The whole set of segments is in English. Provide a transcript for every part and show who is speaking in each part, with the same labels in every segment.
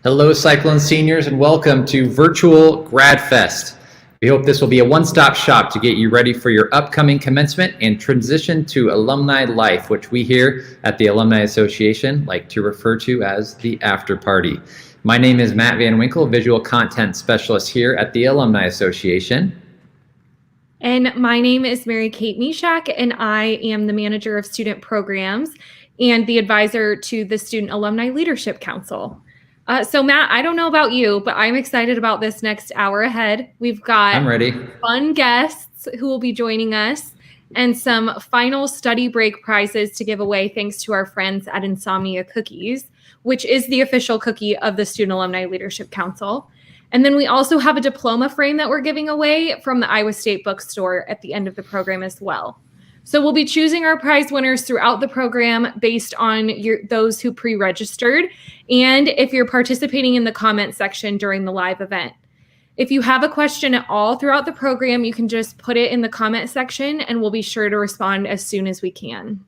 Speaker 1: Hello, Cyclone seniors, and welcome to Virtual Grad Fest. We hope this will be a one-stop shop to get you ready for your upcoming commencement and transition to alumni life, which we here at the Alumni Association like to refer to as the after party. My name is Matt Van Winkle, Visual Content Specialist here at the Alumni Association.
Speaker 2: And my name is Mary Kate Mishak, and I am the Manager of Student Programs and the advisor to the Student Alumni Leadership Council. So Matt, I don't know about you, but I'm excited about this next hour ahead. We've got
Speaker 1: I'm ready.
Speaker 2: Fun guests who will be joining us and some final study break prizes to give away thanks to our friends at Insomnia Cookies, which is the official cookie of the Student Alumni Leadership Council. And then we also have a diploma frame that we're giving away from the Iowa State Bookstore at the end of the program as well. So we'll be choosing our prize winners throughout the program based on those who pre-registered and if you're participating in the comment section during the live event. If you have a question at all throughout the program, you can just put it in the comment section and we'll be sure to respond as soon as we can.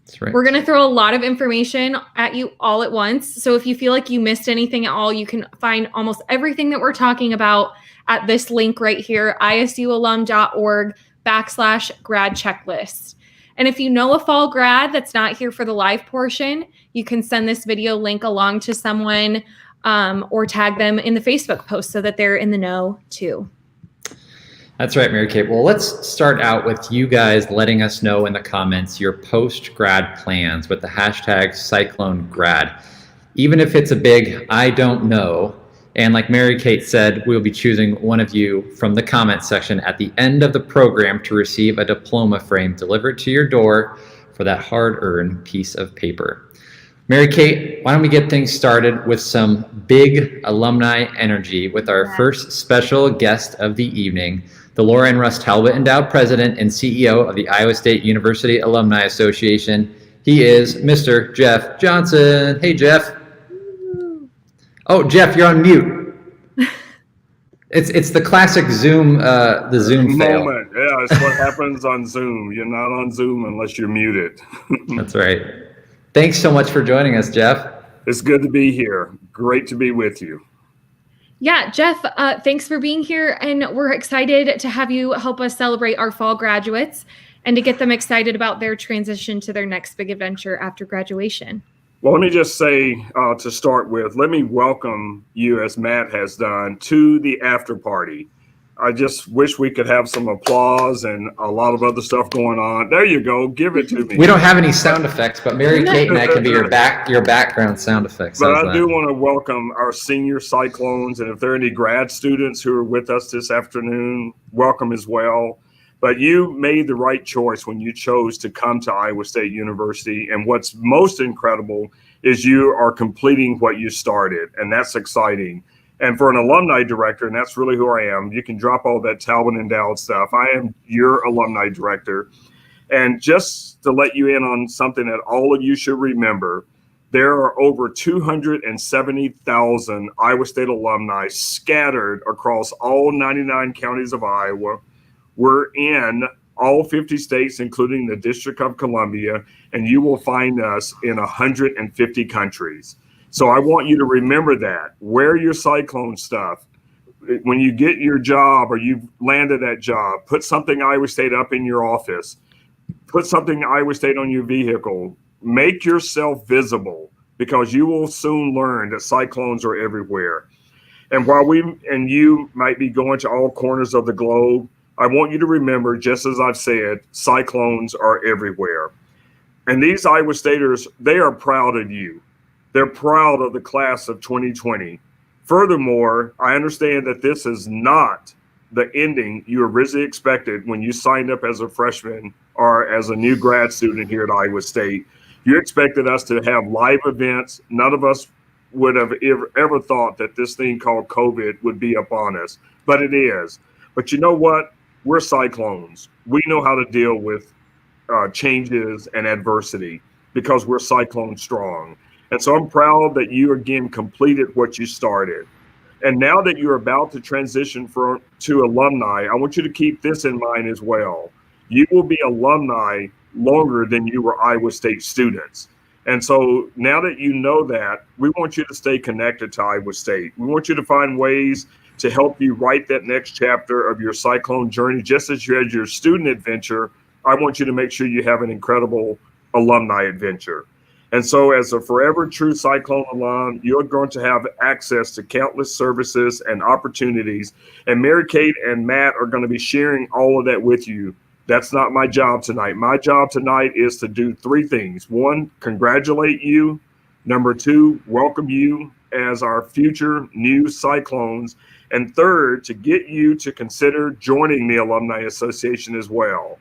Speaker 1: That's right.
Speaker 2: We're going to throw a lot of information at you all at once. So if you feel like you missed anything at all, you can find almost everything that we're talking about at this link right here, isualum.org/grad checklist. And if you know a fall grad that's not here for the live portion, you can send this video link along to someone or tag them in the Facebook post so that they're in the know too.
Speaker 1: That's right, Mary Kate. Well, let's start out with you guys letting us know in the comments your post-grad plans with the hashtag CycloneGrad. Even if it's a big I don't know, and like Mary Kate said, we'll be choosing one of you from the comment section at the end of the program to receive a diploma frame delivered to your door for that hard-earned piece of paper. Mary Kate, why don't we get things started with some big alumni energy with our first special guest of the evening, the Laura and Russ Talbot Endowed President and CEO of the Iowa State University Alumni Association. He is Mr. Jeff Johnson. Hey, Jeff. Oh, Jeff, you're on mute. It's the classic Zoom, the Zoom fail.
Speaker 3: Moment. Yeah, it's what happens on Zoom. You're not on Zoom unless you're muted.
Speaker 1: That's right. Thanks so much for joining us, Jeff.
Speaker 3: It's good to be here. Great to be with you.
Speaker 2: Yeah, Jeff, thanks for being here. And we're excited to have you help us celebrate our fall graduates and to get them excited about their transition to their next big adventure after graduation.
Speaker 3: Well, let me just say to start with, let me welcome you, as Matt has done, to the after party. I just wish we could have some applause and a lot of other stuff going on. There you go. Give it to me.
Speaker 1: We don't have any sound effects, but Mary Kate and I can be your background sound effects.
Speaker 3: But I do want to welcome our senior Cyclones, and if there are any grad students who are with us this afternoon, welcome as well. But you made the right choice when you chose to come to Iowa State University. And what's most incredible is you are completing what you started, and that's exciting. And for an alumni director, and that's really who I am, you can drop all that Talbot Endowed stuff. I am your alumni director. And just to let you in on something that all of you should remember, there are over 270,000 Iowa State alumni scattered across all 99 counties of Iowa. We're in all 50 states, including the District of Columbia, and you will find us in 150 countries. So I want you to remember that. Wear your Cyclone stuff. When you get your job or you've landed that job, put something Iowa State up in your office. Put something Iowa State on your vehicle. Make yourself visible, because you will soon learn that Cyclones are everywhere. And while you might be going to all corners of the globe, I want you to remember, just as I've said, Cyclones are everywhere. And these Iowa Staters, they are proud of you. They're proud of the class of 2020. Furthermore, I understand that this is not the ending you originally expected when you signed up as a freshman or as a new grad student here at Iowa State. You expected us to have live events. None of us would have ever thought that this thing called COVID would be upon us, but it is. But you know what? We're Cyclones. We know how to deal with changes and adversity because we're Cyclone strong. And so I'm proud that you again completed what you started. And now that you're about to transition to alumni, I want you to keep this in mind as well. You will be alumni longer than you were Iowa State students. And so now that you know that, we want you to stay connected to Iowa State. We want you to find ways to help you write that next chapter of your Cyclone journey. Just as you had your student adventure, I want you to make sure you have an incredible alumni adventure. And so as a forever true Cyclone alum, you're going to have access to countless services and opportunities. And Mary Kate and Matt are going to be sharing all of that with you. That's not my job tonight. My job tonight is to do three things. One, congratulate you. Number two, welcome you as our future new Cyclones. And third, to get you to consider joining the Alumni Association as well.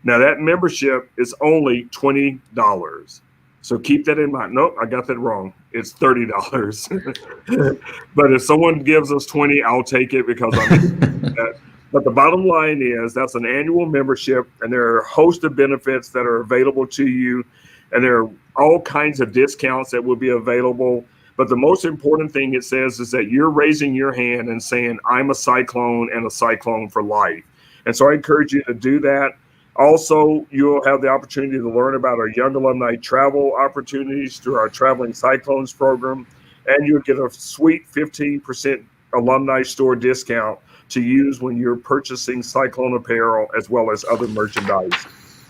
Speaker 3: Now, that membership is only $20. So keep that in mind. Nope, I got that wrong. It's $30. But if someone gives us 20, I'll take it because I'm that. But the bottom line is that's an annual membership, and there are a host of benefits that are available to you, and there are all kinds of discounts that will be available. But the most important thing it says is that you're raising your hand and saying, I'm a Cyclone and a Cyclone for life. And so I encourage you to do that. Also, you'll have the opportunity to learn about our young alumni travel opportunities through our Traveling Cyclones program, and you'll get a sweet 15% alumni store discount to use when you're purchasing Cyclone apparel as well as other merchandise.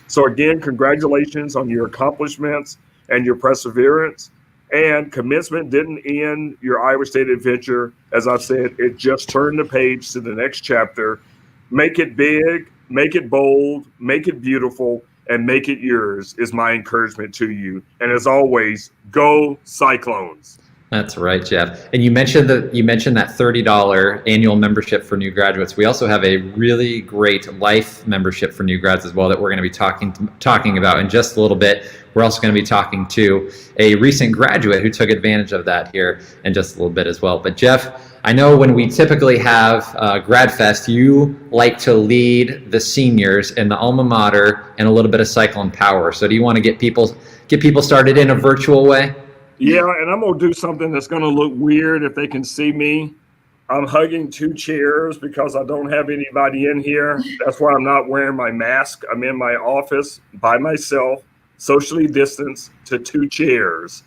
Speaker 3: So again, congratulations on your accomplishments and your perseverance. And Commencement didn't end your Iowa State adventure. As I've said, it just turned the page to the next chapter. Make it big, make it bold, make it beautiful, and make it yours is my encouragement to you. And as always, go Cyclones.
Speaker 1: That's right, Jeff. And you mentioned that $30 annual membership for new graduates. We also have a really great life membership for new grads as well that we're going to be talking about in just a little bit. We're also going to be talking to a recent graduate who took advantage of that here in just a little bit as well. But Jeff, I know when we typically have Grad Fest, you like to lead the seniors in the alma mater and a little bit of Cyclone power. So do you want to get people started in a virtual way?
Speaker 3: Yeah, and I'm going to do something that's going to look weird if they can see me. I'm hugging two chairs because I don't have anybody in here. That's why I'm not wearing my mask. I'm in my office by myself, socially distanced to two chairs.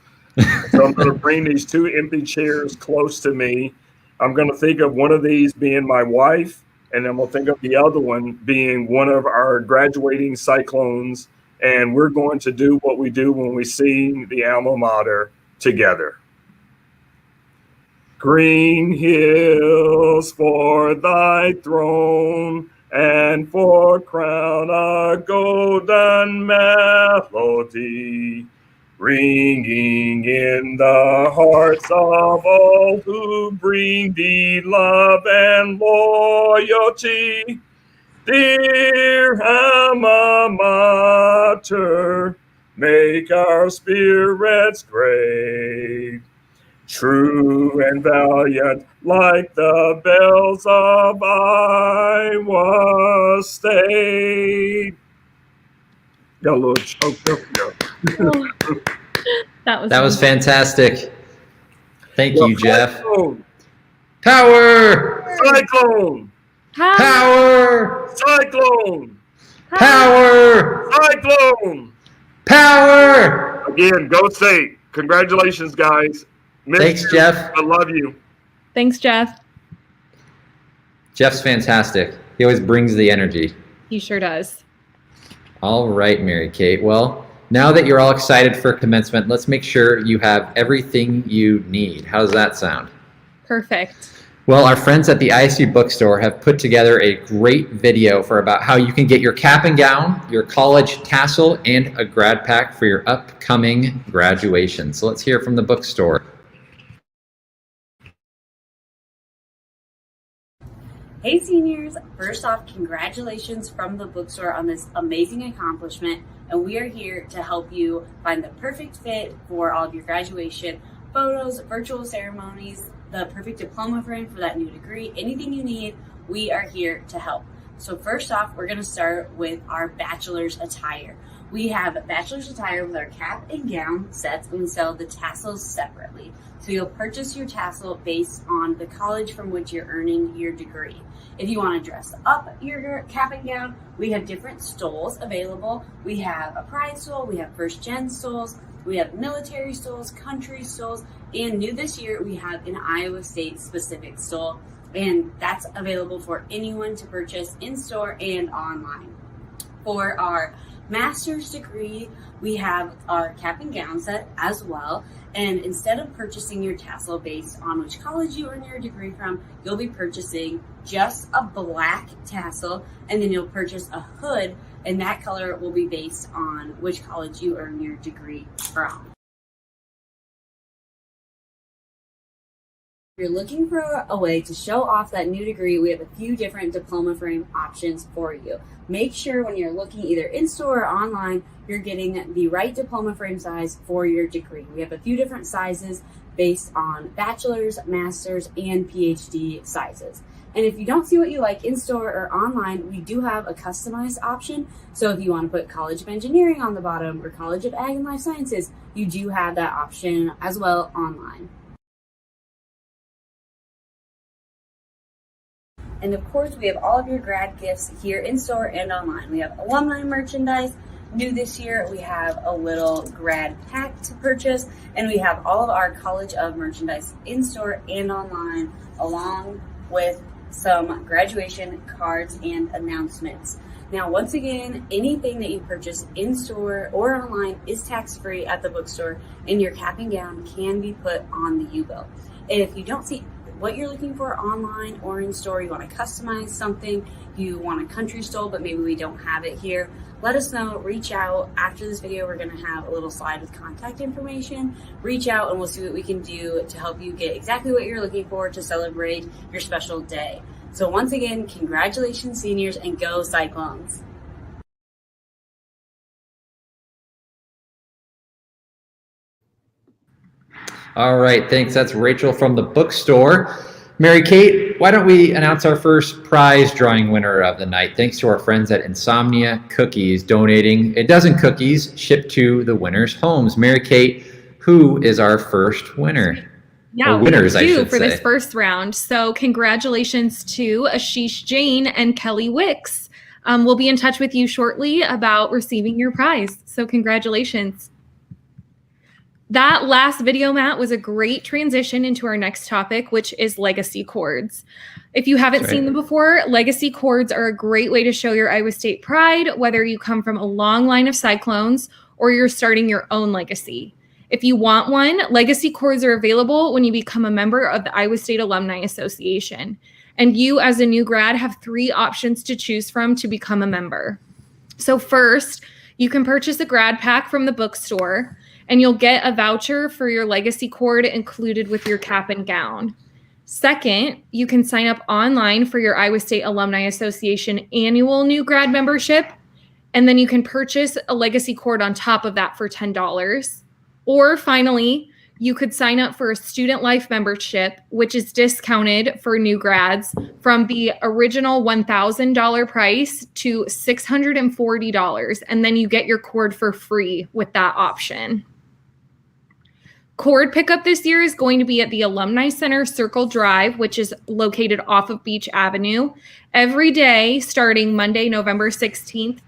Speaker 3: So I'm going to bring these two empty chairs close to me. I'm going to think of one of these being my wife, and then we'll think of the other one being one of our graduating Cyclones. And we're going to do what we do when we sing the alma mater together. Green hills for thy throne, and for crown a golden melody, ringing in the hearts of all who bring thee love and loyalty. Dear alma mater, make our spirits great, true and valiant like the bells of Iowa State. Got a little choked up here.
Speaker 2: That
Speaker 1: was fantastic. Thank you, Jeff.
Speaker 3: Cyclone.
Speaker 1: Power!
Speaker 3: Cyclone!
Speaker 1: Power!
Speaker 3: Cyclone!
Speaker 1: Power!
Speaker 3: Cyclone!
Speaker 1: Power!
Speaker 3: Again, go State. Congratulations, guys.
Speaker 1: Thanks, Jeff.
Speaker 3: I love you.
Speaker 2: Thanks, Jeff.
Speaker 1: Jeff's fantastic. He always brings the energy.
Speaker 2: He sure does.
Speaker 1: All right, Mary Kate. Well, now that you're all excited for Commencement, let's make sure you have everything you need. How does that sound?
Speaker 2: Perfect.
Speaker 1: Well, our friends at the ISU bookstore have put together a great video for about how you can get your cap and gown, your college tassel, and a grad pack for your upcoming graduation. So let's hear from the bookstore.
Speaker 4: Hey seniors, first off, congratulations from the bookstore on this amazing accomplishment, and we are here to help you find the perfect fit for all of your graduation photos, virtual ceremonies, the perfect diploma frame for that new degree, anything you need, we are here to help. So first off, we're gonna start with our bachelor's attire. We have bachelor's attire with our cap and gown sets, and we sell the tassels separately. So you'll purchase your tassel based on the college from which you're earning your degree. If you want to dress up your cap and gown, we have different stoles available. We have a pride stole, we have first gen stoles, We have military stoles, country stoles, and new this year, we have an Iowa State specific stole, and that's available for anyone to purchase in-store and online. For our master's degree, we have our cap and gown set as well. And instead of purchasing your tassel based on which college you earn your degree from, you'll be purchasing just a black tassel, and then you'll purchase a hood, and that color will be based on which college you earn your degree from. If you're looking for a way to show off that new degree, we have a few different diploma frame options for you. Make sure when you're looking either in-store or online, you're getting the right diploma frame size for your degree. We have a few different sizes based on bachelor's, master's, and PhD sizes. And if you don't see what you like in-store or online, we do have a customized option. So if you want to put College of Engineering on the bottom or College of Ag and Life Sciences, you do have that option as well online. And of course, we have all of your grad gifts here in store and online. We have alumni merchandise. New this year, we have a little grad pack to purchase, and we have all of our College of merchandise in store and online, along with some graduation cards and announcements. Now, once again, anything that you purchase in store or online is tax-free at the bookstore, and your cap and gown can be put on the U-bill. And if you don't see what you're looking for online or in store, you want to customize something, you want a country stole, but maybe we don't have it here, let us know. Reach out. After this video, we're going to have a little slide with contact information. Reach out and we'll see what we can do to help you get exactly what you're looking for to celebrate your special day. So once again, congratulations, seniors, and go Cyclones.
Speaker 1: All right, thanks. That's Rachel from the bookstore. Mary Kate, why don't we announce our first prize drawing winner of the night? Thanks to our friends at Insomnia Cookies donating a dozen cookies shipped to the winners' homes. Mary Kate, who is our first winner?
Speaker 2: Yeah,
Speaker 1: winners, I should
Speaker 2: for
Speaker 1: say.
Speaker 2: this first round. So congratulations to Ashish Jain and Kelly Wicks. We'll be in touch with you shortly about receiving your prize. So congratulations. That last video, Matt, was a great transition into our next topic, which is legacy chords. If you haven't seen them before, legacy chords are a great way to show your Iowa State pride, whether you come from a long line of Cyclones or you're starting your own legacy. If you want one, legacy chords are available when you become a member of the Iowa State Alumni Association. And you, as a new grad, have 3 options to choose from to become a member. So first, you can purchase a grad pack from the bookstore, and you'll get a voucher for your legacy cord included with your cap and gown. Second, you can sign up online for your Iowa State Alumni Association annual new grad membership, and then you can purchase a legacy cord on top of that for $10. Or finally, you could sign up for a student life membership, which is discounted for new grads from the original $1,000 price to $640, and then you get your cord for free with that option. Cord pickup this year is going to be at the Alumni Center Circle Drive, which is located off of Beach Avenue, every day starting Monday, November 16th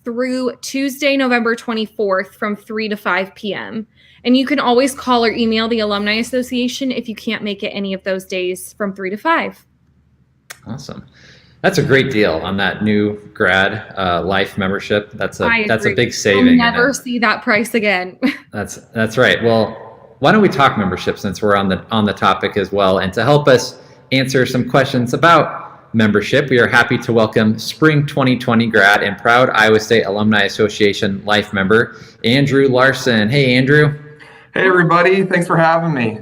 Speaker 2: through Tuesday, November 24th from 3 to 5 p.m. And you can always call or email the Alumni Association if you can't make it any of those days from 3 to 5.
Speaker 1: Awesome. That's a great deal on that new grad life membership. That's a big saving.
Speaker 2: You'll never see that price again.
Speaker 1: That's right. Well, why don't we talk membership since we're on the topic as well? And to help us answer some questions about membership, we are happy to welcome Spring 2020 grad and proud Iowa State Alumni Association life member, Andrew Larson. Hey, Andrew.
Speaker 5: Hey, everybody. Thanks for having me.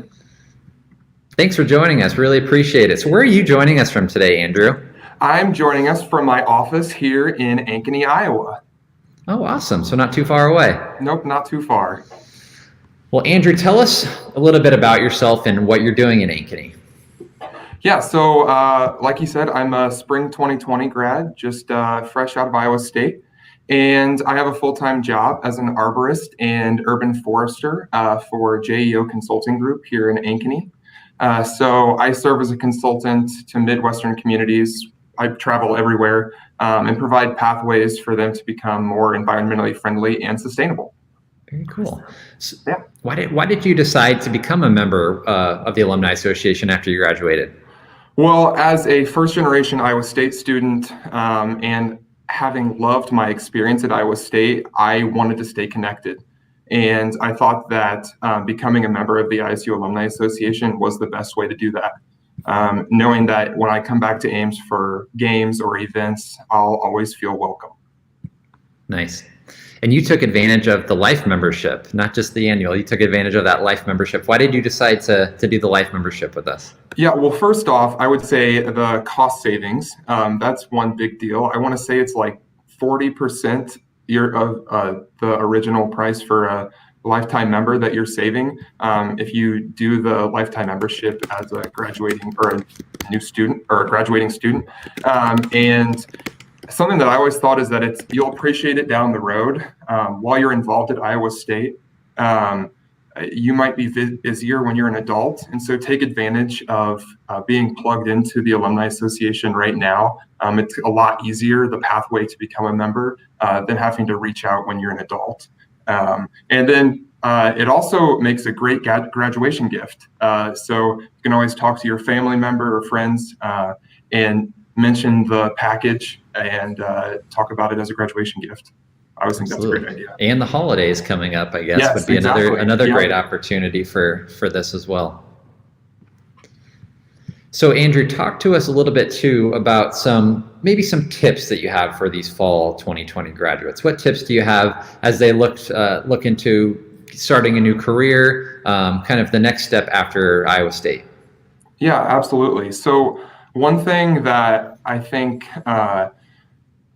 Speaker 1: Thanks for joining us. Really appreciate it. So where are you joining us from today, Andrew?
Speaker 5: I'm joining us from my office here in Ankeny, Iowa.
Speaker 1: Oh, awesome. So not too far away.
Speaker 5: Nope, not too far.
Speaker 1: Well, Andrew, tell us a little bit about yourself and what you're doing in Ankeny.
Speaker 5: Yeah, so like you said, I'm a spring 2020 grad, just fresh out of Iowa State. And I have a full-time job as an arborist and urban forester for JEO Consulting Group here in Ankeny. So I serve as a consultant to Midwestern communities. I travel everywhere and provide pathways for them to become more environmentally friendly and sustainable.
Speaker 1: Very cool. So
Speaker 5: Yeah.
Speaker 1: why did you decide to become a member of the Alumni Association after you graduated?
Speaker 5: Well, as a first generation Iowa State student, and having loved my experience at Iowa State, I wanted to stay connected. And I thought that becoming a member of the ISU Alumni Association was the best way to do that. Knowing that when I come back to Ames for games or events, I'll always feel welcome.
Speaker 1: Nice. And you took advantage of the life membership, not just the annual. You took advantage of that life membership. Why did you decide to do the life membership with us?
Speaker 5: Yeah, well, first off, I would say the cost savings. That's one big deal. I want to say it's like 40% of the original price for a lifetime member that you're saving if you do the lifetime membership as a graduating or a new student or a graduating student. And something that I always thought is that you'll appreciate it down the road. While you're involved at Iowa State, you might be busier when you're an adult. And so take advantage of being plugged into the Alumni Association right now. It's a lot easier, the pathway to become a member, than having to reach out when you're an adult. And then it also makes a great graduation gift. So you can always talk to your family member or friends and mention the package and talk about it as a graduation gift. I always think
Speaker 1: Absolutely.
Speaker 5: That's a great idea.
Speaker 1: And the holidays coming up, I guess,
Speaker 5: Yes,
Speaker 1: would be
Speaker 5: exactly.
Speaker 1: another
Speaker 5: Yeah.
Speaker 1: great opportunity for this as well. So Andrew, talk to us a little bit too about maybe some tips that you have for these fall 2020 graduates. What tips do you have as they look into starting a new career, kind of the next step after Iowa State?
Speaker 5: Yeah, absolutely. So one thing that I think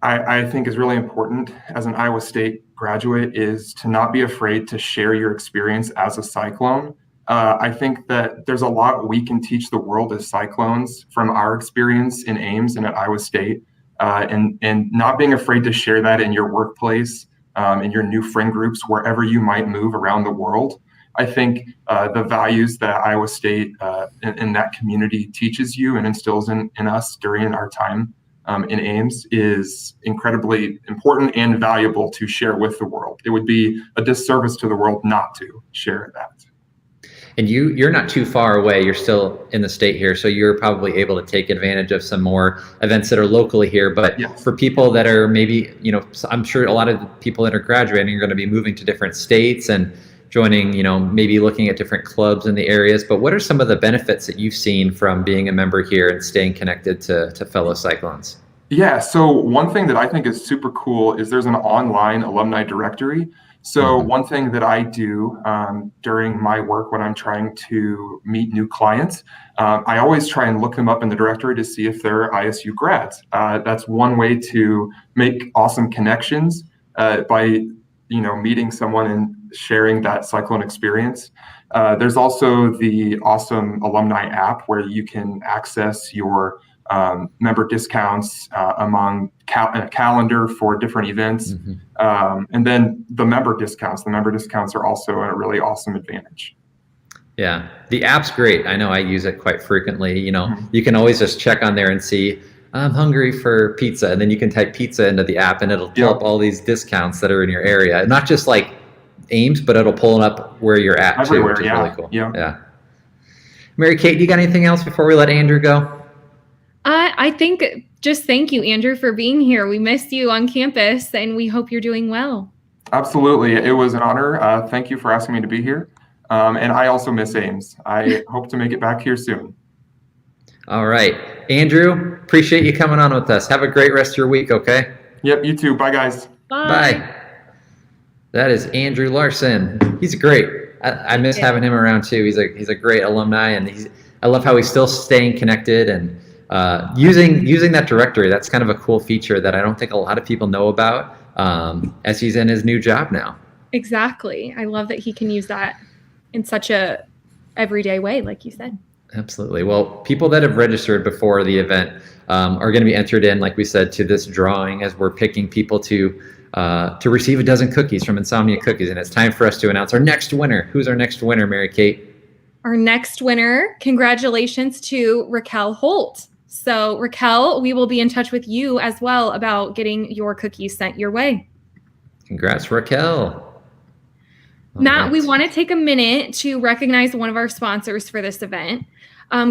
Speaker 5: I think is really important as an Iowa State graduate is to not be afraid to share your experience as a Cyclone. I think that there's a lot we can teach the world as Cyclones from our experience in Ames and at Iowa State, and not being afraid to share that in your workplace, in your new friend groups, wherever you might move around the world. I think the values that Iowa State and that community teaches you and instills in us during our time in Ames is incredibly important and valuable to share with the world. It would be a disservice to the world not to share that.
Speaker 1: And you're not too far away. You're still in the state here, so you're probably able to take advantage of some more events that are locally here. But
Speaker 5: Yes.
Speaker 1: for people that are maybe, I'm sure a lot of the people that are graduating are going to be moving to different states and joining, maybe looking at different clubs in the areas. But what are some of the benefits that you've seen from being a member here and staying connected to fellow Cyclones?
Speaker 5: Yeah, so one thing that I think is super cool is there's an online alumni directory. So one thing that I do during my work when I'm trying to meet new clients, I always try and look them up in the directory to see if they're ISU grads. That's one way to make awesome connections by meeting someone and sharing that Cyclone experience. There's also the awesome Alumni App where you can access your member discounts among a calendar for different events. And then the member discounts are also a really awesome advantage.
Speaker 1: Yeah, the app's great. I know I use it quite frequently. You can always just check on there and see, I'm hungry for pizza. And then you can type pizza into the app and it'll pull up all these discounts that are in your area. Not just like Ames, but it'll pull up where you're at
Speaker 5: everywhere,
Speaker 1: too, which is really cool.
Speaker 5: Yeah.
Speaker 1: Mary Kate, do you got anything else before we let Andrew go?
Speaker 2: I think just thank you, Andrew, for being here. We missed you on campus and we hope you're doing well.
Speaker 5: Absolutely. It was an honor. Thank you for asking me to be here. And I also miss Ames. I hope to make it back here soon.
Speaker 1: All right. Andrew, appreciate you coming on with us. Have a great rest of your week, okay?
Speaker 5: Yep, you too. Bye, guys.
Speaker 1: Bye. That is Andrew Larson. He's great. I miss having him around too. He's a great alumni, and I love how he's still staying connected and using that directory. That's kind of a cool feature that I don't think a lot of people know about as he's in his new job now.
Speaker 2: Exactly. I love that he can use that in such a everyday way, like you said.
Speaker 1: Absolutely. Well, people that have registered before the event are going to be entered in, like we said, to this drawing as we're picking people to receive a dozen cookies from Insomnia Cookies. And it's time for us to announce our next winner. Who's our next winner, Mary Kate?
Speaker 2: Our next winner, congratulations to Raquel Holt. So Raquel, we will be in touch with you as well about getting your cookies sent your way.
Speaker 1: Congrats, Raquel.
Speaker 2: Matt, we
Speaker 1: right.
Speaker 2: want to take a minute to recognize one of our sponsors for this event.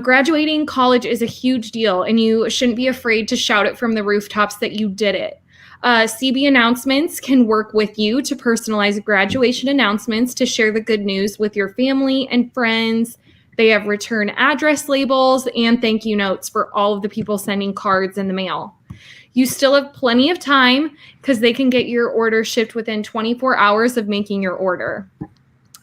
Speaker 2: Graduating college is a huge deal, and you shouldn't be afraid to shout it from the rooftops that you did it. CB Announcements can work with you to personalize graduation announcements to share the good news with your family and friends. They have return address labels and thank you notes for all of the people sending cards in the mail. You still have plenty of time because they can get your order shipped within 24 hours of making your order.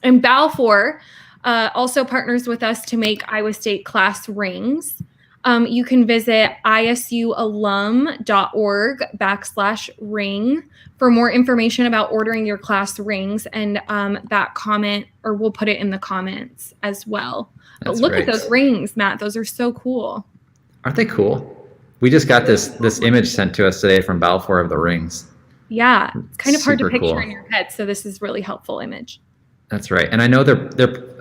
Speaker 2: And Balfour also partners with us to make Iowa State class rings. You can visit isualum.org/ring for more information about ordering your class rings, and that comment, or we'll put it in the comments as well.
Speaker 1: That's
Speaker 2: But look
Speaker 1: right.
Speaker 2: at those rings, Matt. Those are so cool.
Speaker 1: Aren't they cool? We just got this image sent to us today from Balfour of the rings.
Speaker 2: Yeah, it's kind of hard to
Speaker 1: Super
Speaker 2: picture
Speaker 1: cool.
Speaker 2: in your head, so this is really helpful image.
Speaker 1: That's right. And I know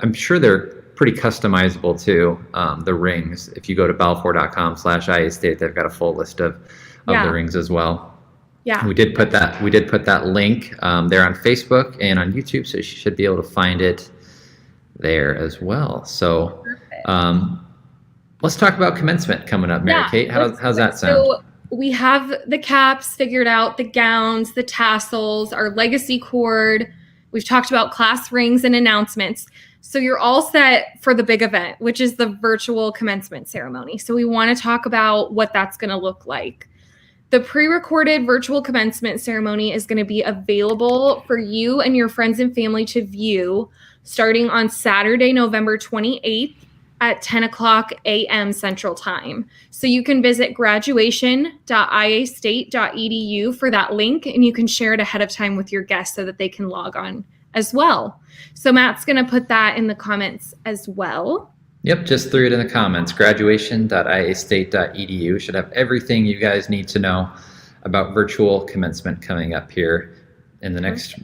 Speaker 1: I'm sure they're pretty customizable too. The rings. If you go to balfour.com/IA State, they've got a full list of the rings as well.
Speaker 2: Yeah.
Speaker 1: We did put that link there on Facebook and on YouTube, so you should be able to find it there as well. So let's talk about commencement coming up, Mary Kate. How's that sound?
Speaker 2: So we have the caps figured out, the gowns, the tassels, our legacy cord. We've talked about class rings and announcements. So you're all set for the big event, which is the virtual commencement ceremony. So we want to talk about what that's going to look like. The pre-recorded virtual commencement ceremony is going to be available for you and your friends and family to view starting on Saturday, November 28th at 10 o'clock a.m. Central Time. So you can visit graduation.iastate.edu for that link, and you can share it ahead of time with your guests so that they can log on as well. So Matt's going to put that in the comments as well.
Speaker 1: Yep, just threw it in the comments. Graduation.iastate.edu should have everything you guys need to know about virtual commencement coming up here in the next,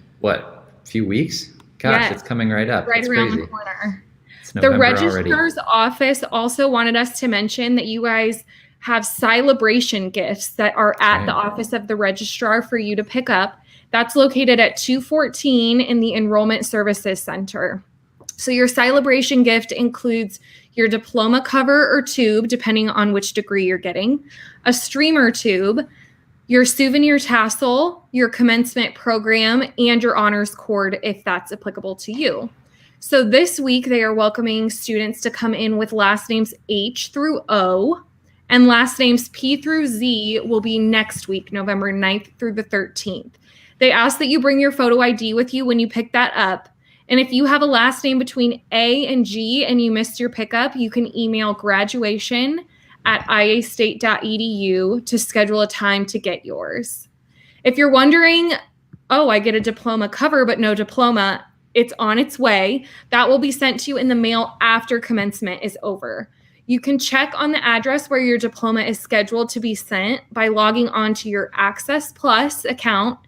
Speaker 1: few weeks? Gosh,
Speaker 2: Yes.
Speaker 1: It's coming right up.
Speaker 2: Right
Speaker 1: It's
Speaker 2: around
Speaker 1: crazy.
Speaker 2: the corner.
Speaker 1: It's
Speaker 2: The
Speaker 1: November
Speaker 2: registrar's office also wanted us to mention that you guys have celebration gifts that are at the office of the registrar for you to pick up. That's located at 214 in the Enrollment Services Center. So your celebration gift includes your diploma cover or tube, depending on which degree you're getting, a streamer tube, your souvenir tassel, your commencement program, and your honors cord if that's applicable to you. So this week they are welcoming students to come in with last names H through O, and last names P through Z will be next week, November 9th through the 13th. They ask that you bring your photo ID with you when you pick that up. And if you have a last name between A and G and you missed your pickup, you can email graduation@iastate.edu to schedule a time to get yours. If you're wondering, I get a diploma cover but no diploma, it's on its way. That will be sent to you in the mail after commencement is over. You can check on the address where your diploma is scheduled to be sent by logging on to your Access Plus account.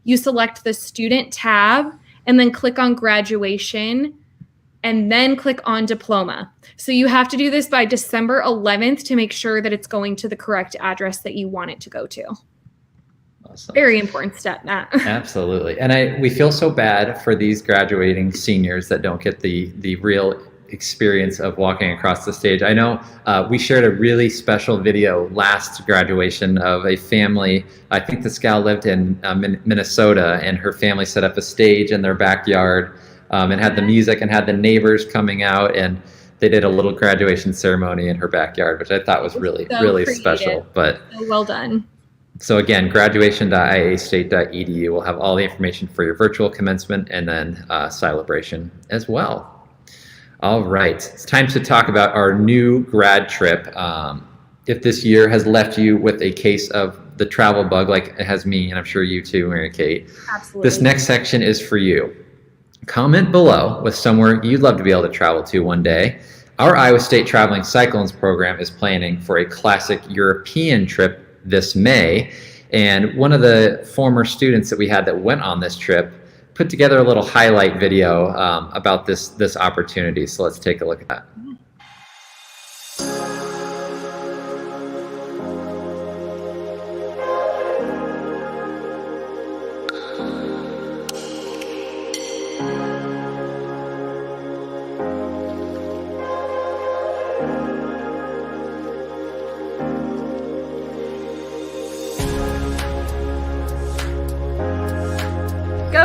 Speaker 2: You select the student tab and then click on graduation and then click on diploma. So you have to do this by December 11th to make sure that it's going to the correct address that you want it to go to.
Speaker 1: Awesome.
Speaker 2: Very important step, Matt.
Speaker 1: Absolutely. And we feel so bad for these graduating seniors that don't get the real experience of walking across the stage. I know we shared a really special video last graduation of a family. I think this gal lived in Minnesota, and her family set up a stage in their backyard and had the music and had the neighbors coming out, and they did a little graduation ceremony in her backyard, which I thought was really
Speaker 2: creative.
Speaker 1: special. But
Speaker 2: So well done.
Speaker 1: so again, graduation.iastate.edu will have all the information for your virtual commencement and then celebration as well. All right, it's time to talk about our new grad trip. If this year has left you with a case of the travel bug, like it has me, and I'm sure you too, Mary Kate,
Speaker 2: Absolutely.
Speaker 1: this next section is for you. Comment below with somewhere you'd love to be able to travel to one day. Our Iowa State Traveling Cyclones program is planning for a classic European trip this May. And one of the former students that we had that went on this trip put together a little highlight video about this opportunity. So let's take a look at that.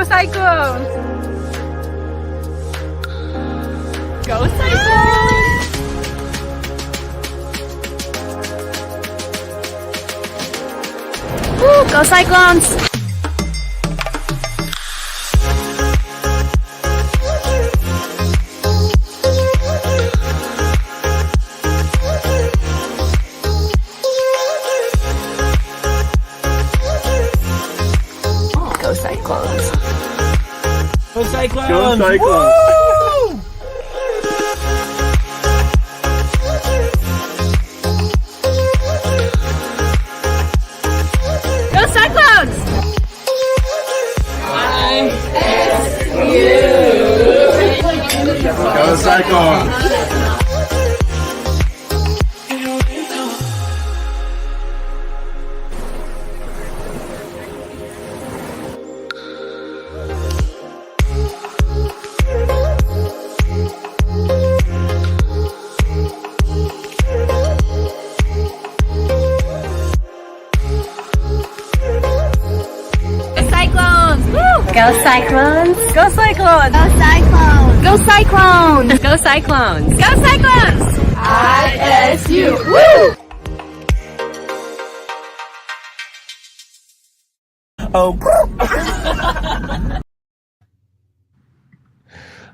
Speaker 2: Go Cyclones! Go Cyclones!
Speaker 4: Woo, go Cyclones!
Speaker 6: Go Cyclones!
Speaker 7: Go Cyclones!
Speaker 3: Go Cyclones!
Speaker 7: Woo!
Speaker 2: Go Cyclones!
Speaker 3: Go Cyclones!
Speaker 6: Go Cyclones!
Speaker 2: Go Cyclones!
Speaker 6: Go Cyclones!
Speaker 2: Go Cyclones! Go Cyclones! Go Cyclones!
Speaker 6: ISU!
Speaker 2: Woo!
Speaker 7: Oh,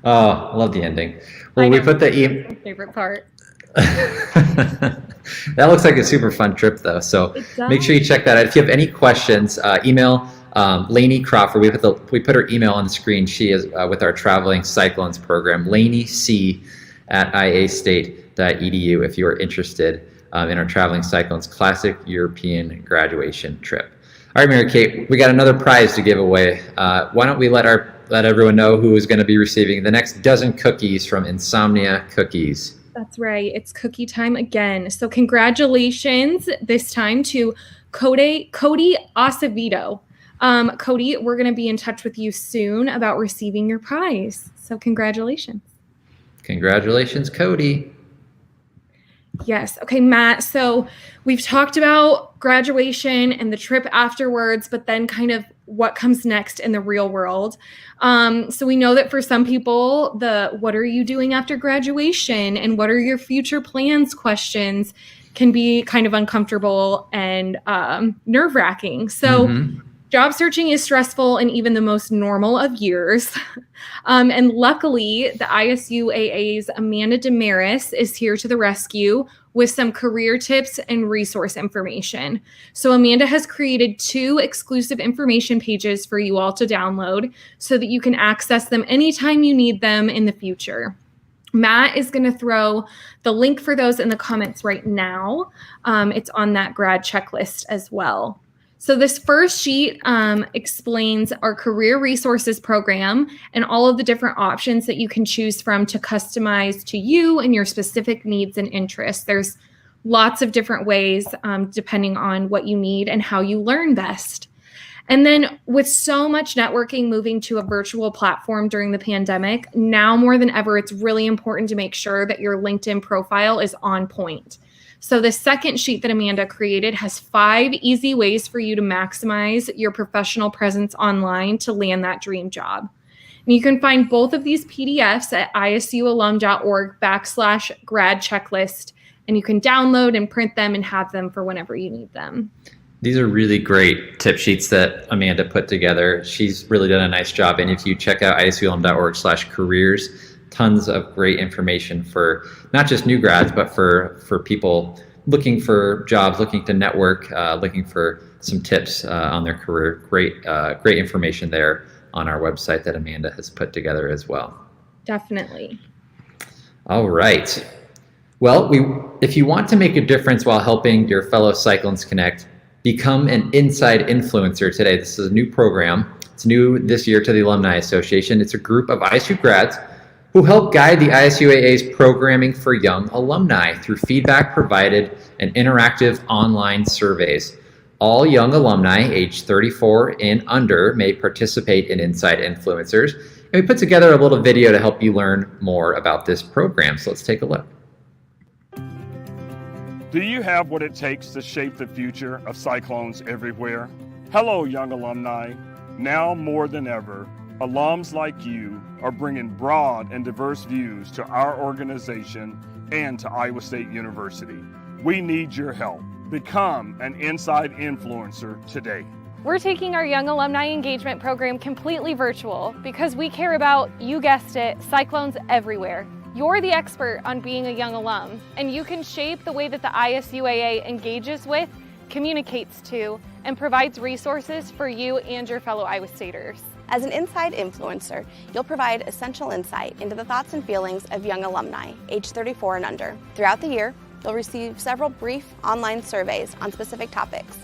Speaker 1: Oh, I love the ending. Well, we put the
Speaker 2: My favorite part.
Speaker 1: That looks like a super fun trip, though. So make sure you check that out. If you have any questions, email Lainey Crawford. We put her email on the screen. She is with our Traveling Cyclones program, laineyc@iastate.edu. If you are interested in our Traveling Cyclones Classic European Graduation Trip. All right, Mary Kate, we got another prize to give away. Why don't we let everyone know who is going to be receiving the next dozen cookies from Insomnia Cookies?
Speaker 2: That's right. It's cookie time again. So congratulations this time to Cody Acevedo. Cody, we're going to be in touch with you soon about receiving your prize. So congratulations.
Speaker 1: Congratulations, Cody.
Speaker 2: Yes. Okay, Matt. So we've talked about graduation and the trip afterwards, but then kind of what comes next in the real world. So we know that for some people, what are you doing after graduation and what are your future plans questions can be kind of uncomfortable and nerve-wracking. So job searching is stressful in even the most normal of years. And luckily, the ISU AA's Amanda Damaris is here to the rescue with some career tips and resource information. So Amanda has created 2 exclusive information pages for you all to download so that you can access them anytime you need them in the future. Matt is going to throw the link for those in the comments right now. It's on that grad checklist as well. So this first sheet explains our career resources program and all of the different options that you can choose from to customize to you and your specific needs and interests. There's lots of different ways depending on what you need and how you learn best. And then with so much networking moving to a virtual platform during the pandemic, now more than ever, it's really important to make sure that your LinkedIn profile is on point. So the second sheet that Amanda created has 5 easy ways for you to maximize your professional presence online to land that dream job. And you can find both of these PDFs at isualum.org/grad checklist, and you can download and print them and have them for whenever you need them.
Speaker 1: These are really great tip sheets that Amanda put together. She's really done a nice job. And if you check out isualum.org/careers, tons of great information for not just new grads, but for people looking for jobs, looking to network, looking for some tips on their career. Great information there on our website that Amanda has put together as well.
Speaker 2: Definitely.
Speaker 1: All right. Well, if you want to make a difference while helping your fellow Cyclones connect, become an inside influencer today. This is a new program. It's new this year to the Alumni Association. It's a group of ISU grads who help guide the ISUAA's programming for young alumni through feedback provided and interactive online surveys. All young alumni aged 34 and under may participate in Inside Influencers. And we put together a little video to help you learn more about this program. So let's take a look.
Speaker 3: Do you have what it takes to shape the future of Cyclones everywhere? Hello, young alumni. Now more than ever, Alums like you are bringing broad and diverse views to our organization and to Iowa State University. We need your help. Become an Inside Influencer today.
Speaker 8: We're taking our Young Alumni Engagement Program completely virtual because we care about, you guessed it, cyclones everywhere. You're the expert on being a young alum, and you can shape the way that the ISUAA engages with, communicates to, and provides resources for you and your fellow Iowa Staters.
Speaker 9: As an Inside Influencer, you'll provide essential insight into the thoughts and feelings of young alumni, age 34 and under. Throughout the year, you'll receive several brief online surveys on specific topics.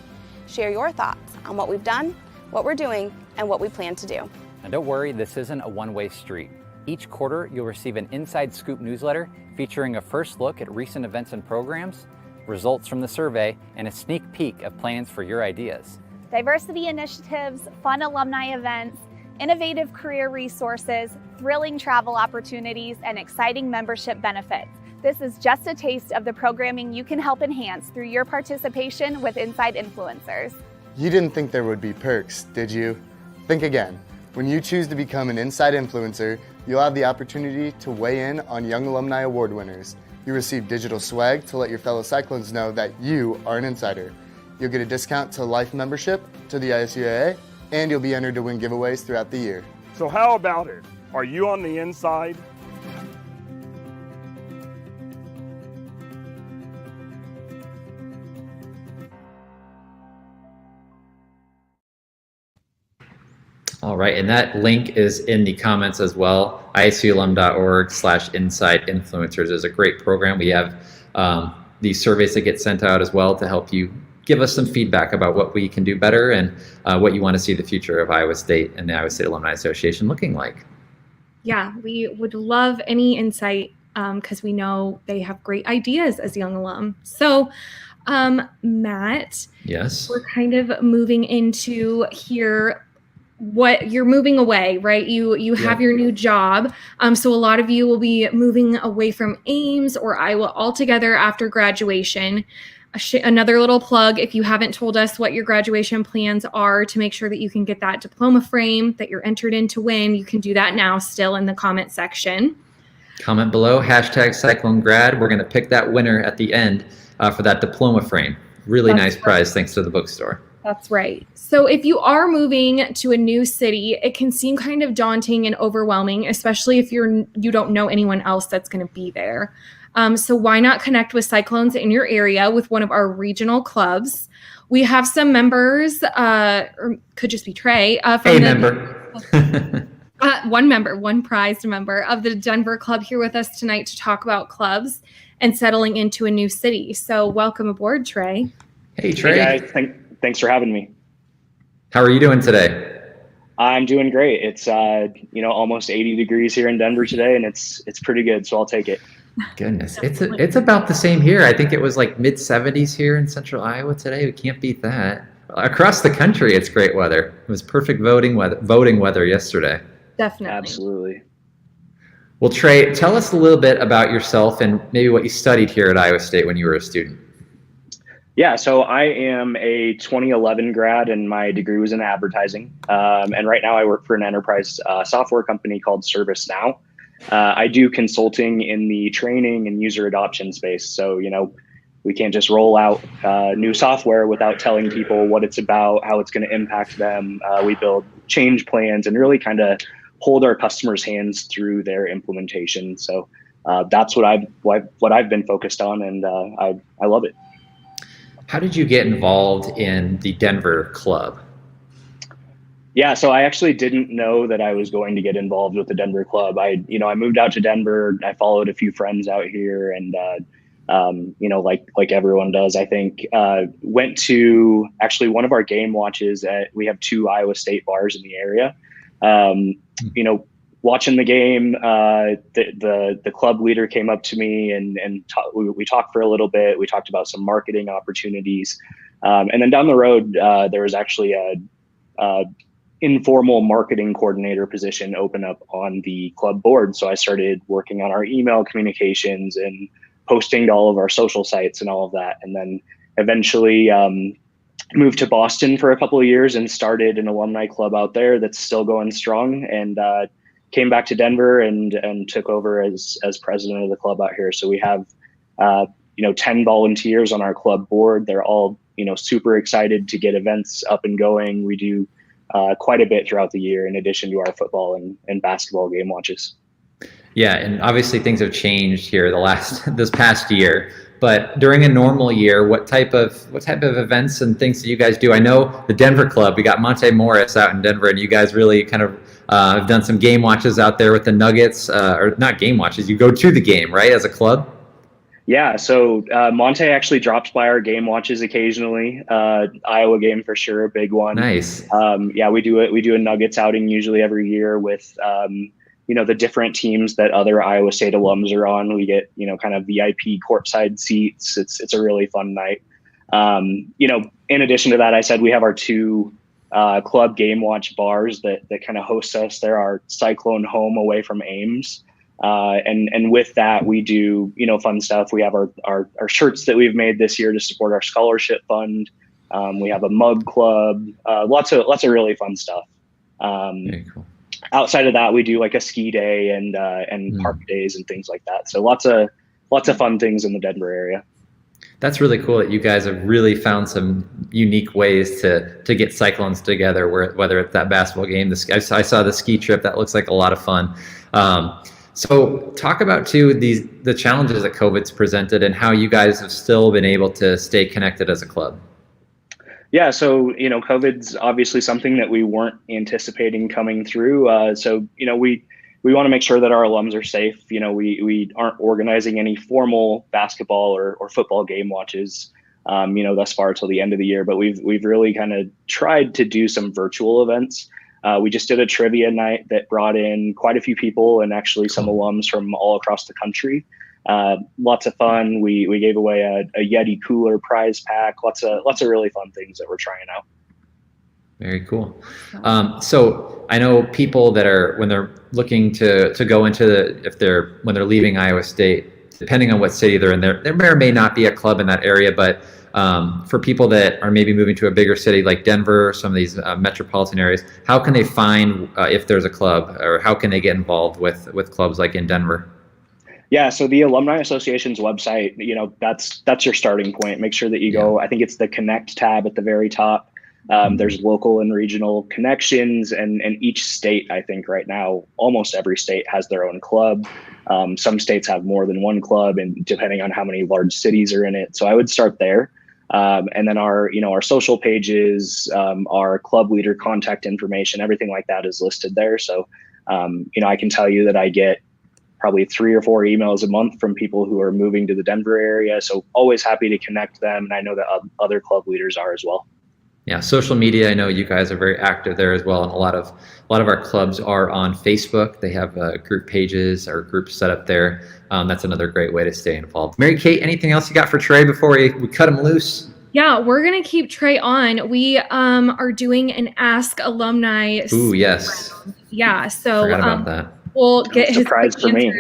Speaker 9: Share your thoughts on what we've done, what we're doing, and what we plan to do.
Speaker 10: And don't worry, this isn't a one-way street. Each quarter, you'll receive an Inside Scoop newsletter featuring a first look at recent events and programs, results from the survey, and a sneak peek of plans for your ideas.
Speaker 11: Diversity initiatives, fun alumni events, innovative career resources, thrilling travel opportunities, and exciting membership benefits. This is just a taste of the programming you can help enhance through your participation with Inside Influencers.
Speaker 12: You didn't think there would be perks, did you? Think again. When you choose to become an Inside Influencer, you'll have the opportunity to weigh in on Young Alumni Award winners. You receive digital swag to let your fellow Cyclones know that you are an insider. You'll get a discount to life membership to the ISUAA, and you'll be entered to win giveaways throughout the year.
Speaker 3: So how about it? Are you on the inside?
Speaker 1: All right, and that link is in the comments as well. isualum.org/inside influencers is a great program. We have these surveys that get sent out as well to help you give us some feedback about what we can do better and what you want to see the future of Iowa State and the Iowa State Alumni Association looking like.
Speaker 2: Yeah, we would love any insight because we know they have great ideas as young alum. So, Matt,
Speaker 1: yes,
Speaker 2: we're kind of moving into here. What you're moving away, right? You have your new job. So a lot of you will be moving away from Ames or Iowa altogether after graduation. Another little plug, if you haven't told us what your graduation plans are to make sure that you can get that diploma frame that you're entered in to win, you can do that now still in the comment section.
Speaker 1: Comment below, #CycloneGrad. We're going to pick that winner at the end for that diploma frame. Really nice prize thanks to the bookstore.
Speaker 2: That's right. So if you are moving to a new city, it can seem kind of daunting and overwhelming, especially if you don't know anyone else that's going to be there. So why not connect with Cyclones in your area with one of our regional clubs? We have some members, or could just be Trey. One prized member of the Denver club here with us tonight to talk about clubs and settling into a new city. So welcome aboard, Trey.
Speaker 1: Hey, Trey.
Speaker 13: Hey guys, thanks for having me.
Speaker 1: How are you doing today?
Speaker 13: I'm doing great. It's almost 80 degrees here in Denver today, and it's pretty good, so I'll take it.
Speaker 1: Goodness, it's about the same here. I think it was like mid 70s here in central Iowa today. We can't beat that. Across the country, it's great weather. It was perfect voting weather yesterday.
Speaker 2: Definitely.
Speaker 13: Absolutely.
Speaker 1: Well, Trey, tell us a little bit about yourself and maybe what you studied here at Iowa State when you were a student.
Speaker 13: Yeah, so I am a 2011 grad, and my degree was in advertising. And right now I work for an enterprise software company called ServiceNow. I do consulting in the training and user adoption space. So, we can't just roll out new software without telling people what it's about, how it's going to impact them. We build change plans and really kind of hold our customers' hands through their implementation. So that's what I've been focused on, and I love it.
Speaker 1: How did you get involved in the Denver club?
Speaker 13: Yeah, so I actually didn't know that I was going to get involved with the Denver club. I moved out to Denver. I followed a few friends out here, and like everyone does, I think, went to actually one of our game watches we have 2 Iowa State bars in the area. Watching the game, the club leader came up to me and we talked for a little bit. We talked about some marketing opportunities, and then down the road there was actually a informal marketing coordinator position open up on the club board. So I started working on our email communications and posting to all of our social sites and all of that. And then eventually moved to Boston for a couple of years and started an alumni club out there that's still going strong, and came back to Denver and took over as president of the club out here. So we have 10 volunteers on our club board. They're all super excited to get events up and going. We do quite a bit throughout the year in addition to our football and basketball game watches.
Speaker 1: Yeah, and obviously things have changed here this past year. But during a normal year, what type of events and things do you guys do? I know the Denver club, we got Monte Morris out in Denver, and you guys really kind of have done some game watches out there with the Nuggets, or not game watches, you go to the game, right, as a club?
Speaker 13: Yeah, so Monte actually drops by our game watches occasionally. Iowa game for sure, a big one.
Speaker 1: Nice.
Speaker 13: Yeah, we do it. We do a Nuggets outing usually every year with the different teams that other Iowa State alums are on. We get kind of VIP courtside seats. It's a really fun night. In addition to that, I said we have our two club game watch bars that kind of host us. There are Cyclone Home away from Ames. And with that, we do, fun stuff. We have our shirts that we've made this year to support our scholarship fund. We have a mug club, lots of really fun stuff.
Speaker 1: Very cool.
Speaker 13: Outside of that, we do like a ski day and park days and things like that. So lots of fun things in the Denver area.
Speaker 1: That's really cool that you guys have really found some unique ways to get Cyclones together, whether it's that basketball game. I saw the ski trip. That looks like a lot of fun. So talk about too the challenges that COVID's presented and how you guys have still been able to stay connected as a club.
Speaker 13: Yeah, so COVID's obviously something that we weren't anticipating coming through. So we want to make sure that our alums are safe. We aren't organizing any formal basketball or football game watches, thus far till the end of the year. But we've really kind of tried to do some virtual events. We just did a trivia night that brought in quite a few people and actually some alums from all across the country. Lots of fun. We gave away a Yeti cooler prize pack. Lots of really fun things that we're trying out.
Speaker 1: Very cool. So I know people that are, when they're looking to go into when they're leaving Iowa State, depending on what city they're in, there may or may not be a club in that area, but for people that are maybe moving to a bigger city like Denver, or some of these metropolitan areas, how can they find if there's a club, or how can they get involved with clubs like in Denver?
Speaker 13: Yeah, so the Alumni Association's website, that's your starting point. Make sure that you go, I think it's the Connect tab at the very top. There's local and regional connections, and each state, I think right now, almost every state has their own club. Some states have more than one club, and depending on how many large cities are in it. So I would start there. And then our social pages, our club leader contact information, everything like that is listed there. So, I can tell you that I get probably 3 or 4 emails a month from people who are moving to the Denver area. So always happy to connect them. And I know that other club leaders are as well.
Speaker 1: Yeah, social media, I know you guys are very active there as well. And a lot of our clubs are on Facebook. They have group pages or groups set up there. That's another great way to stay involved. Mary Kate, anything else you got for Trey before we cut him loose?
Speaker 2: Yeah, we're going to keep Trey on. We are doing an Ask Alumni.
Speaker 1: Ooh, yes.
Speaker 2: Round. Yeah, so
Speaker 1: forgot about that.
Speaker 2: We'll get his
Speaker 13: surprise for me.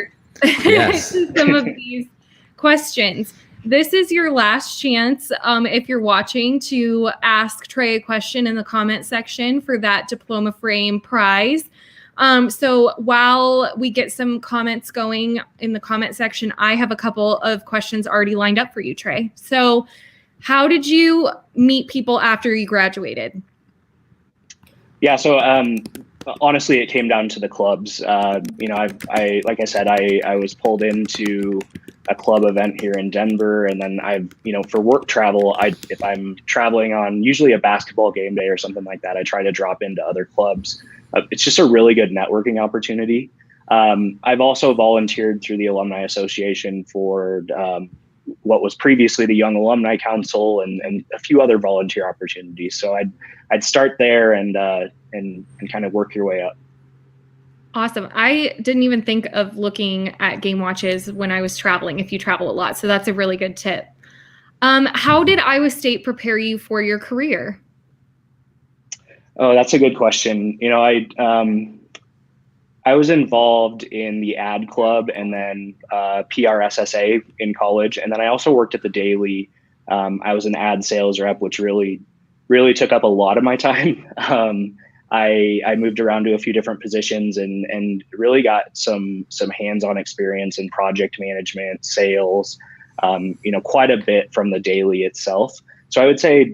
Speaker 1: Yes.
Speaker 2: some of these questions. This is your last chance, if you're watching, to ask Trey a question in the comment section for that diploma frame prize. So while we get some comments going in the comment section, I have a couple of questions already lined up for you, Trey. So how did you meet people after you graduated?
Speaker 13: Yeah, so honestly, it came down to the clubs. I like I said, I was pulled into a club event here in Denver, and then for work travel, if I'm traveling on usually a basketball game day or something like that, I try to drop into other clubs. It's just a really good networking opportunity. I've also volunteered through the Alumni Association for what was previously the Young Alumni Council and a few other volunteer opportunities. So I'd start there and kind of work your way up.
Speaker 2: Awesome. I didn't even think of looking at game watches when I was traveling, if you travel a lot. So that's a really good tip. How did Iowa State prepare you for your career?
Speaker 13: Oh, that's a good question. I was involved in the ad club and then PRSSA in college. And then I also worked at the Daily. I was an ad sales rep, which really really took up a lot of my time. I moved around to a few different positions and really got some hands-on experience in project management, sales, quite a bit from the daily itself. So I would say,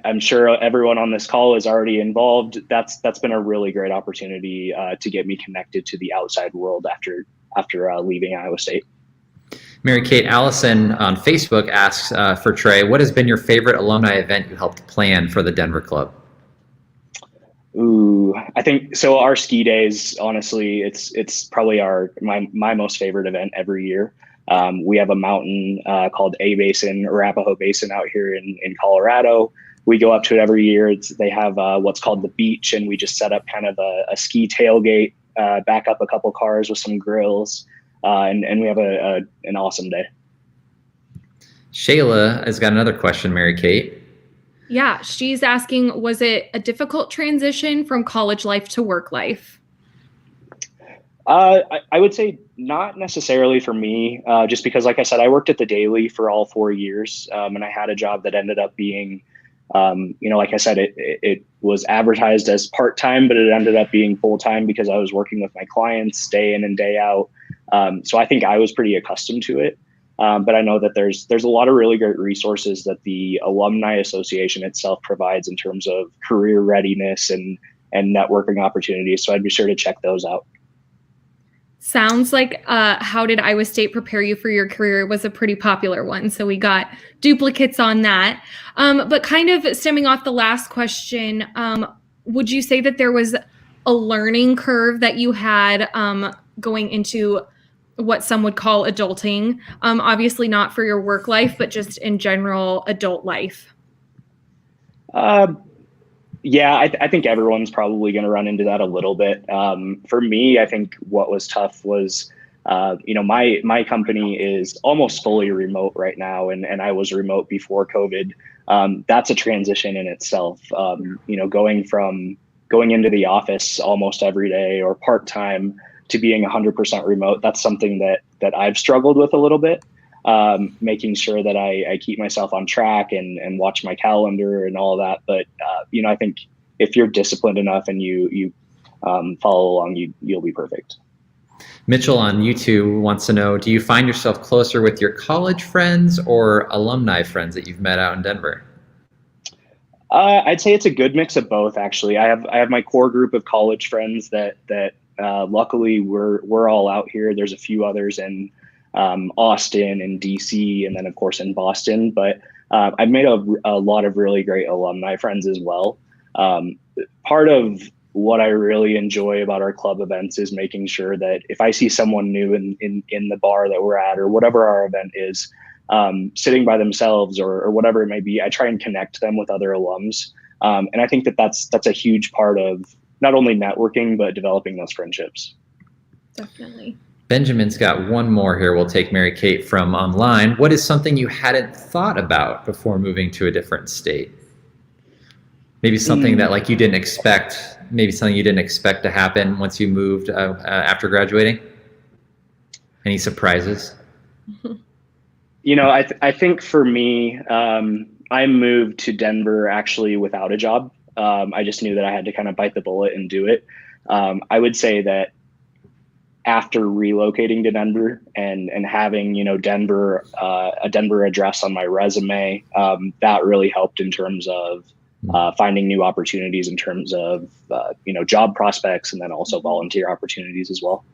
Speaker 13: I'm sure everyone on this call is already involved. That's been a really great opportunity to get me connected to the outside world after leaving Iowa State.
Speaker 1: Mary Kate, Allison on Facebook asks for Trey, what has been your favorite alumni event you helped plan for the Denver Club?
Speaker 13: Ooh, I think so. Our ski days, honestly, it's probably my most favorite event every year. We have a mountain called Arapahoe Basin out here in Colorado. We go up to it every year. They have what's called the beach, and we just set up kind of a ski tailgate, back up a couple cars with some grills, and we have an awesome day.
Speaker 1: Shayla has got another question, Mary Kate.
Speaker 2: Yeah, she's asking, was it a difficult transition from college life to work life?
Speaker 13: I would say not necessarily for me, just because, like I said, I worked at the Daily for all 4 years, and I had a job that ended up being, like I said, it was advertised as part-time, but it ended up being full-time because I was working with my clients day in and day out. So I think I was pretty accustomed to it. But I know that there's a lot of really great resources that the Alumni Association itself provides in terms of career readiness and networking opportunities. So I'd be sure to check those out.
Speaker 2: Sounds like How Did Iowa State Prepare You for Your Career was a pretty popular one. So we got duplicates on that. But kind of stemming off the last question, would you say that there was a learning curve that you had going into what some would call adulting? Obviously not for your work life, but just in general adult life.
Speaker 13: Yeah, I think everyone's probably going to run into that a little bit. For me, I think what was tough was, my company is almost fully remote right now, and I was remote before COVID. That's a transition in itself. Going into the office almost every day or part-time to being 100% remote, that's something that I've struggled with a little bit. Making sure that I keep myself on track and watch my calendar and all of that. But, I think if you're disciplined enough and you follow along, you'll be perfect.
Speaker 1: Mitchell on YouTube wants to know, do you find yourself closer with your college friends or alumni friends that you've met out in Denver?
Speaker 13: I'd say it's a good mix of both, actually. I have my core group of college friends that luckily we're all out here. There's a few others in Austin and DC, and then of course in Boston, but I've made a lot of really great alumni friends as well. Part of what I really enjoy about our club events is making sure that if I see someone new in the bar that we're at or whatever our event is, sitting by themselves or whatever it may be, I try and connect them with other alums. And I think that's a huge part of not only networking, but developing those friendships.
Speaker 2: Definitely.
Speaker 1: Benjamin's got one more here. We'll take Mary Kate from online. What is something you hadn't thought about before moving to a different state? Maybe something that you didn't expect, maybe something you didn't expect to happen once you moved after graduating? Any surprises?
Speaker 13: I think for me, I moved to Denver actually without a job. I just knew that I had to kind of bite the bullet and do it. I would say that after relocating to Denver and having, Denver, a Denver address on my resume, that really helped in terms of finding new opportunities in terms of, job prospects and then also volunteer opportunities as well.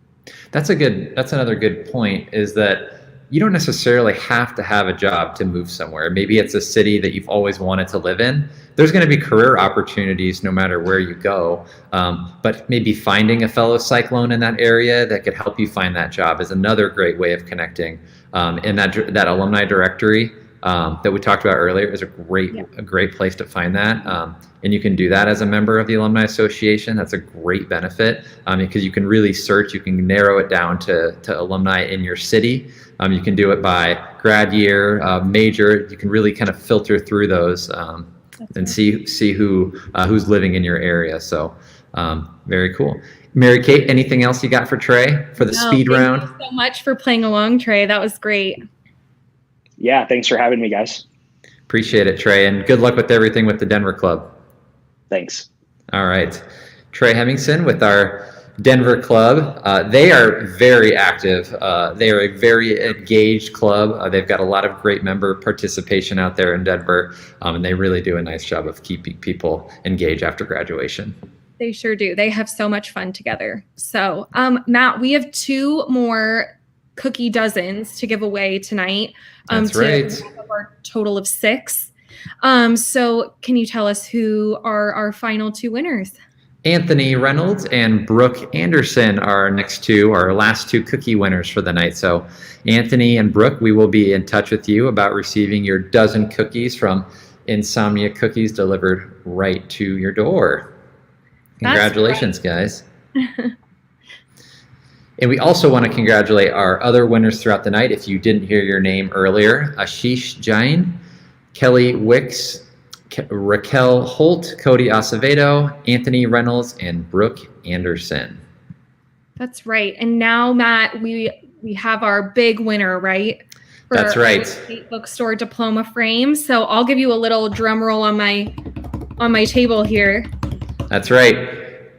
Speaker 1: That's another good point, is that you don't necessarily have to have a job to move somewhere. Maybe it's a city that you've always wanted to live in. There's going to be career opportunities no matter where you go. But maybe finding a fellow Cyclone in that area that could help you find that job is another great way of connecting. And that alumni directory that we talked about earlier is a great place to find that. And you can do that as a member of the Alumni Association. That's a great benefit because you can really search, you can narrow it down to alumni in your city. You can do it by grad year, major. You can really kind of filter through those and see who's living in your area. So very cool. Mary Kate, anything else you got for Trey for the speed round?
Speaker 2: Thank you so much for playing along, Trey. That was great.
Speaker 13: Yeah, thanks for having me, guys.
Speaker 1: Appreciate it, Trey, and good luck with everything with the Denver Club.
Speaker 13: Thanks.
Speaker 1: All right. Trey Hemmingson with our Denver Club. They are very active. They are a very engaged club. They've got a lot of great member participation out there in Denver, and they really do a nice job of keeping people engaged after graduation.
Speaker 2: They sure do. They have so much fun together. So, Matt, we have 2 more cookie dozens to give away tonight.
Speaker 1: That's right.
Speaker 2: To have our total of 6. So can you tell us who are our final 2 winners?
Speaker 1: Anthony Reynolds and Brooke Anderson are our last 2 cookie winners for the night. So Anthony and Brooke, we will be in touch with you about receiving your dozen cookies from Insomnia Cookies delivered right to your door. Congratulations, guys. And we also want to congratulate our other winners throughout the night. If you didn't hear your name earlier, Ashish Jain, Kelly Wicks, Raquel Holt, Cody Acevedo, Anthony Reynolds, and Brooke Anderson.
Speaker 2: That's right. And now, Matt, we have our big winner, right?
Speaker 1: That's right.
Speaker 2: Iowa State Bookstore diploma frame. So I'll give you a little drum roll on my table here.
Speaker 1: That's right.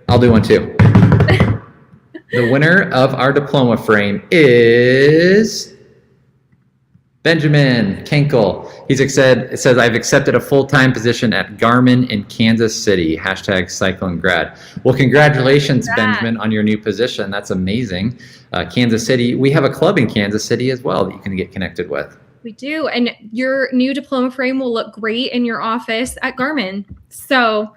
Speaker 1: I'll do one too. The winner of our diploma frame is Benjamin Kenkel. It says, I've accepted a full-time position at Garmin in Kansas City, #CycloneGrad. Well, congratulations, Benjamin, on your new position. That's amazing. Kansas City, we have a club in Kansas City as well that you can get connected with.
Speaker 2: We do. And your new diploma frame will look great in your office at Garmin. So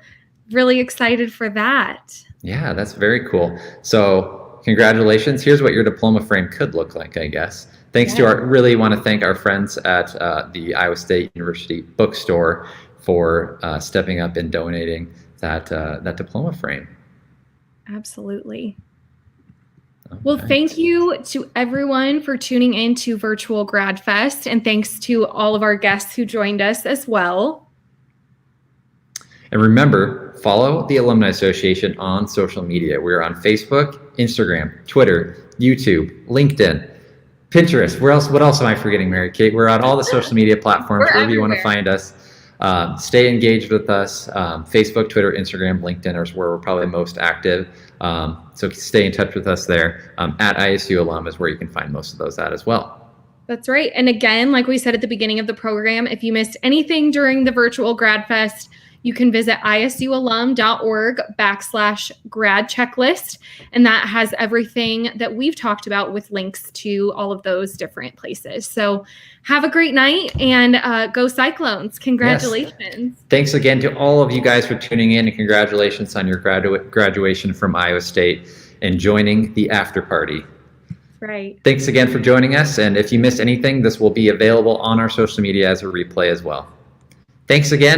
Speaker 2: really excited for that. Yeah,
Speaker 1: that's very cool. So congratulations. Here's what your diploma frame could look like, I guess. Thanks to really want to thank our friends at the Iowa State University Bookstore for stepping up and donating that diploma frame.
Speaker 2: Absolutely. Well, thank you to everyone for tuning in to Virtual Grad Fest, and thanks to all of our guests who joined us as well.
Speaker 1: And remember, follow the Alumni Association on social media. We're on Facebook, Instagram, Twitter, YouTube, LinkedIn, Pinterest. What else am I forgetting, Mary Kate? We're on all the social media platforms, wherever you want to find us. Stay engaged with us. Facebook, Twitter, Instagram, LinkedIn is where we're probably most active. So stay in touch with us there. At ISU Alum is where you can find most of those at as well.
Speaker 2: That's right. And again, like we said at the beginning of the program, if you missed anything during the Virtual Grad Fest, you can visit isualum.org/grad checklist. And that has everything that we've talked about with links to all of those different places. So have a great night and go Cyclones. Congratulations. Yes.
Speaker 1: Thanks again to all of you guys for tuning in, and congratulations on your graduation from Iowa State and joining the after party.
Speaker 2: Right.
Speaker 1: Thanks again for joining us. And if you missed anything, this will be available on our social media as a replay as well. Thanks again.